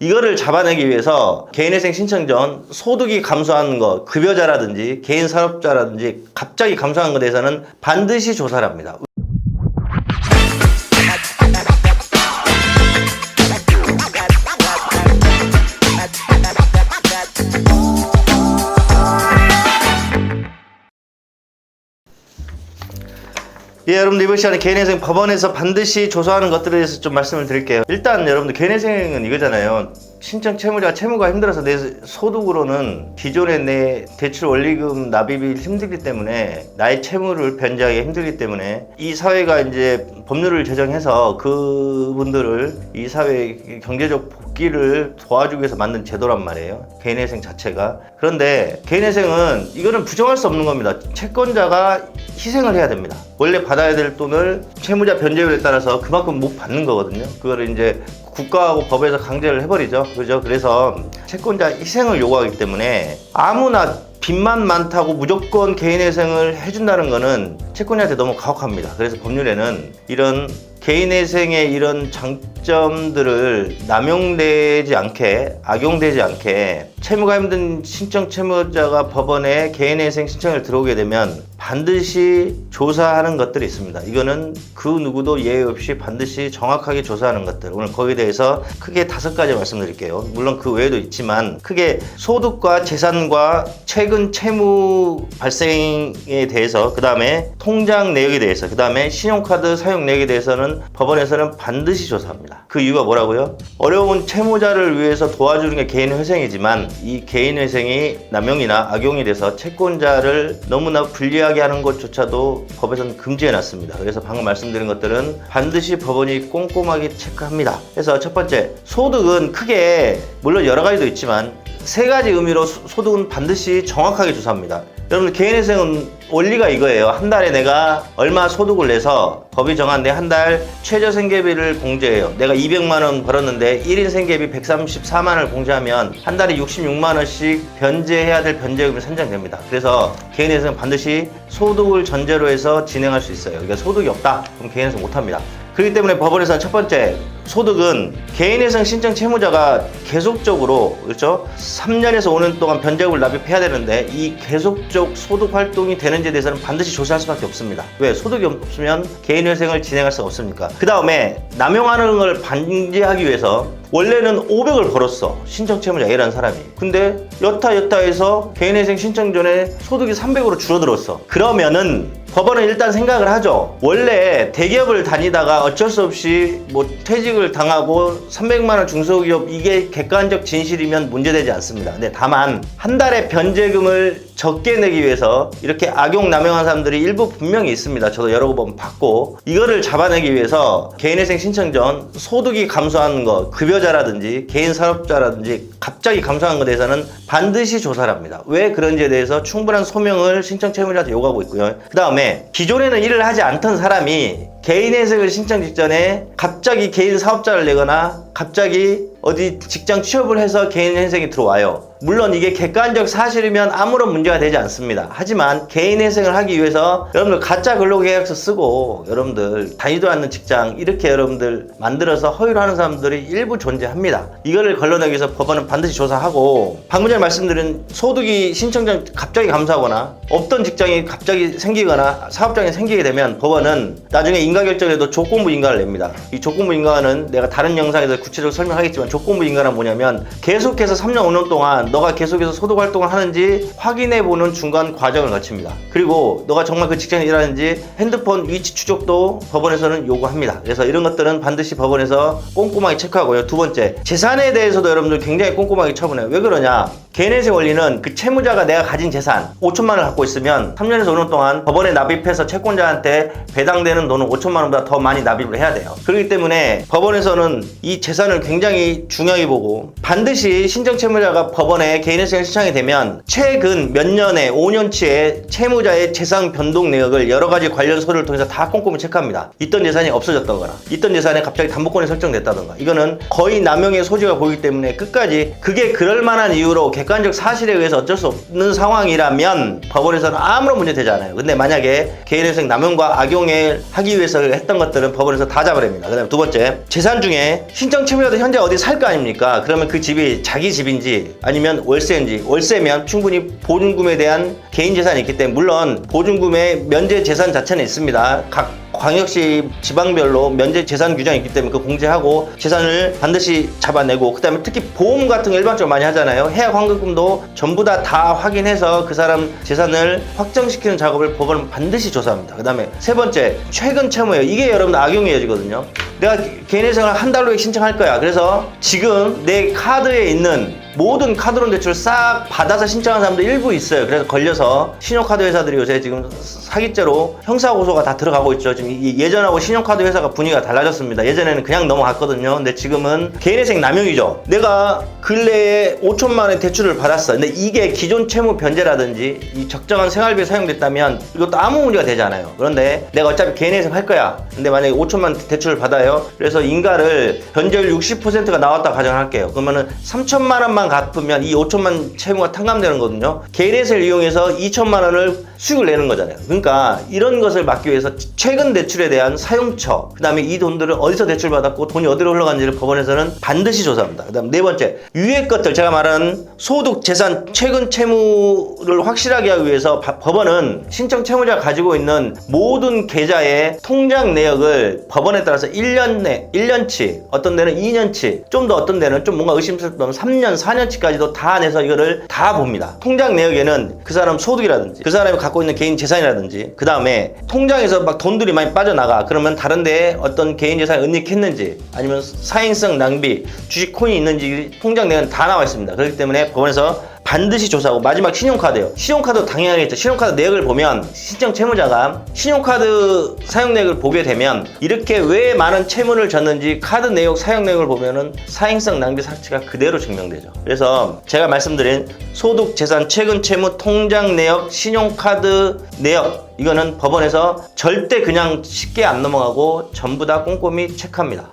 이거를 잡아내기 위해서 개인회생 신청 전 소득이 감소하는 것, 급여자라든지 개인 사업자라든지 갑자기 감소하는 것에 대해서는 반드시 조사를 합니다. 예, 여러분들 이번 시간에 개인회생 법원에서 반드시 조사하는 것들에 대해서 좀 말씀을 드릴게요. 일단 여러분들 개인회생은 이거잖아요. 신청 채무자가 채무가 힘들어서 내 소득으로는 기존의 내 대출 원리금 납입이 힘들기 때문에 나의 채무를 변제하기 힘들기 때문에 이 사회가 이제 법률을 제정해서 그분들을 이 사회의 경제적 복귀를 도와주기 위해서 만든 제도란 말이에요. 개인회생 자체가. 그런데 개인회생은 이거는 부정할 수 없는 겁니다. 채권자가 희생을 해야 됩니다. 원래 받아야 될 돈을 채무자 변제율에 따라서 그만큼 못 받는 거거든요. 그거를 이제 국가하고 법에서 강제를 해버리죠. 그죠? 그래서 채권자 희생을 요구하기 때문에 아무나 빚만 많다고 무조건 개인회생을 해준다는 거는 채권자한테 너무 가혹합니다. 그래서 법률에는 이런 개인회생의 이런 장점들을 남용되지 않게, 악용되지 않게 채무가 힘든 신청 채무자가 법원에 개인회생 신청을 들어오게 되면 반드시 조사하는 것들이 있습니다. 이거는 그 누구도 예외 없이 반드시 정확하게 조사하는 것들. 오늘 거기에 대해서 크게 5가지 말씀드릴게요. 물론 그 외에도 있지만 크게 소득과 재산과 최근 채무 발생에 대해서, 그 다음에 통장 내역에 대해서, 그 다음에 신용카드 사용 내역에 대해서는 법원에서는 반드시 조사합니다. 그 이유가 뭐라고요? 어려운 채무자를 위해서 도와주는 게 개인회생이지만 이 개인회생이 남용이나 악용이 돼서 채권자를 너무나 불리하게 하는 것조차도 법에서는 금지해놨습니다. 그래서 방금 말씀드린 것들은 반드시 법원이 꼼꼼하게 체크합니다. 그래서 첫 번째, 소득은 크게 물론 여러 가지도 있지만 3가지 의미로 소득은 반드시 정확하게 조사합니다. 여러분 개인회생은 원리가 이거예요. 한 달에 내가 얼마 소득을 내서 법이 정한 내 한 달 최저 생계비를 공제해요. 내가 200만 원 벌었는데 1인 생계비 134만 원을 공제하면 한 달에 66만 원씩 변제해야 될 변제금이 산정됩니다. 그래서 개인회생은 반드시 소득을 전제로 해서 진행할 수 있어요. 그러니까 소득이 없다? 그럼 개인회생 못합니다. 그렇기 때문에 법원에서는 첫 번째, 소득은 개인회생 신청 채무자가 계속적으로, 그렇죠? 3년에서 5년 동안 변제금을 납입해야 되는데 이 계속적 소득 활동이 되는지에 대해서는 반드시 조사할 수밖에 없습니다. 왜? 소득이 없으면 개인회생을 진행할 수가 없으니까. 그 다음에 남용하는 걸 방지하기 위해서 원래는 500을 벌었어. 신청 채무자 A라는 사람이. 근데 여타여타해서 개인회생 신청 전에 소득이 300으로 줄어들었어. 그러면은 법원은 일단 생각을 하죠. 원래 대기업을 다니다가 어쩔 수 없이 뭐 퇴직을 당하고 300만 원 중소기업, 이게 객관적 진실이면 문제되지 않습니다. 근데 다만 한 달에 변제금을 적게 내기 위해서 이렇게 악용 남용한 사람들이 일부 분명히 있습니다. 저도 여러 번 봤고, 이거를 잡아내기 위해서 개인회생 신청 전 소득이 감소하는 것, 급여자라든지 개인 사업자라든지 갑자기 감소하는 것에 대해서는 반드시 조사를 합니다. 왜 그런지에 대해서 충분한 소명을 신청 채무자한테 요구하고 있고요. 그 다음에 기존에는 일을 하지 않던 사람이 개인회생을 신청 직전에 갑자기 개인 사업자를 내거나 갑자기 어디 직장 취업을 해서 개인회생이 들어와요. 물론 이게 객관적 사실이면 아무런 문제가 되지 않습니다. 하지만 개인회생을 하기 위해서 여러분들 가짜 근로계약서 쓰고 여러분들 다니도 않는 직장 이렇게 여러분들 만들어서 허위로 하는 사람들이 일부 존재합니다. 이거를 걸러내기 위해서 법원은 반드시 조사하고, 방금 전에 말씀드린 소득이 신청 전 갑자기 감소하거나 없던 직장이 갑자기 생기거나 사업장이 생기게 되면 법원은 나중에 인가결정에도 조건부 인가를 냅니다. 이 조건부 인가는 내가 다른 영상에서 구체적으로 설명하겠지만, 조건부 인가는 뭐냐면 계속해서 3년 5년 동안 너가 계속해서 소득 활동을 하는지 확인해보는 중간 과정을 거칩니다. 그리고 너가 정말 그 직장에 일하는지 핸드폰 위치 추적도 법원에서는 요구합니다. 그래서 이런 것들은 반드시 법원에서 꼼꼼하게 체크하고요. 두 번째, 재산에 대해서도 여러분들 굉장히 꼼꼼하게 처분해요. 왜 그러냐? 개인회생 원리는 그 채무자가 내가 가진 재산 5천만 원을 갖고 있으면 3년에서 5년 동안 법원에 납입해서 채권자한테 배당되는 돈은 5천만 원보다 더 많이 납입을 해야 돼요. 그렇기 때문에 법원에서는 이 재산을 굉장히 중요하게 보고, 반드시 신청 채무자가 법원에 개인회생을 신청이 되면 최근 몇 년에 5년치의 채무자의 재산 변동 내역을 여러 가지 관련 서류를 통해서 다 꼼꼼히 체크합니다. 있던 재산이 없어졌다거나 있던 재산에 갑자기 담보권이 설정됐다던가, 이거는 거의 남용의 소지가 보이기 때문에 끝까지 그게 그럴 만한 이유로 객관적 사실에 의해서 어쩔 수 없는 상황이라면 법원에서는 아무런 문제 되지 않아요. 근데 만약에 개인회생 남용과 악용을 하기 위해서 했던 것들은 법원에서 다 잡아냅니다. 그 다음에 두 번째, 재산 중에 신청 어떤 채무자도 현재 어디 살 거 아닙니까? 그러면 그 집이 자기 집인지 아니면 월세인지, 월세면 충분히 보증금에 대한 개인 재산이 있기 때문에, 물론 보증금의 면제 재산 자체는 있습니다. 각 광역시 지방별로 면제 재산 규정이 있기 때문에 그 공제하고 재산을 반드시 잡아내고, 그 다음에 특히 보험 같은 거 일반적으로 많이 하잖아요. 해약 환급금도 전부 다 확인해서 그 사람 재산을 확정시키는 작업을 법원은 반드시 조사합니다. 그 다음에 세 번째, 최근 채무예요. 이게 여러분 악용 이어지거든요. 내가 개인회생을 한 달로 신청할 거야. 그래서 지금 내 카드에 있는 모든 카드론 대출 싹 받아서 신청하는 사람도 일부 있어요. 그래서 걸려서 신용카드 회사들이 요새 지금 사기죄로 형사고소가 다 들어가고 있죠. 지금 예전하고 신용카드 회사가 분위기가 달라졌습니다. 예전에는 그냥 넘어갔거든요. 근데 지금은 개인회생 남용이죠. 내가 근래에 5천만 원의 대출을 받았어. 근데 이게 기존 채무 변제라든지 이 적정한 생활비에 사용됐다면 이것도 아무 문제가 되지 않아요. 그런데 내가 어차피 개인회생 할 거야. 근데 만약에 5천만 원 대출을 받아요. 그래서 인가를 변제율 60%가 나왔다 가정할게요. 그러면은 3천만 원만 갚으면 이 5천만 채무가 탕감되는 거거든요. 개인회생을 이용해서 2천만 원을 수익을 내는 거잖아요. 그러니까 이런 것을 막기 위해서 최근 대출에 대한 사용처, 그 다음에 이 돈들을 어디서 대출받았고 돈이 어디로 흘러간지를 법원에서는 반드시 조사합니다. 그 다음 네 번째, 위의 것들, 제가 말한 소득, 재산, 최근 채무를 확실하게 하기 위해서 법원은 신청 채무자가 가지고 있는 모든 계좌의 통장 내역을 법원에 따라서 1년치, 어떤 데는 2년치, 좀 더 어떤 데는 좀 뭔가 의심스럽다면 3년, 4년치까지도 다 내서 이거를 다 봅니다. 통장 내역에는 그 사람 소득이라든지 그 사람이 갖고 있는 개인 재산이라든지, 그 다음에 통장에서 막 돈들이 많이 빠져나가. 그러면 다른 데에 어떤 개인 재산이 은닉했는지, 아니면 사행성 낭비, 주식 코인이 있는지 통장 내역은 다 나와 있습니다. 그렇기 때문에 법원에서 반드시 조사하고, 마지막 신용카드요. 신용카드 당연하겠죠. 신용카드 내역을 보면 신청 채무자가 신용카드 사용 내역을 보게 되면 이렇게 왜 많은 채무를 졌는지 카드 내역 사용 내역을 보면은 사행성 낭비 사실가 그대로 증명되죠. 그래서 제가 말씀드린 소득, 재산, 최근 채무, 통장 내역, 신용카드 내역, 이거는 법원에서 절대 그냥 쉽게 안 넘어가고 전부 다 꼼꼼히 체크합니다.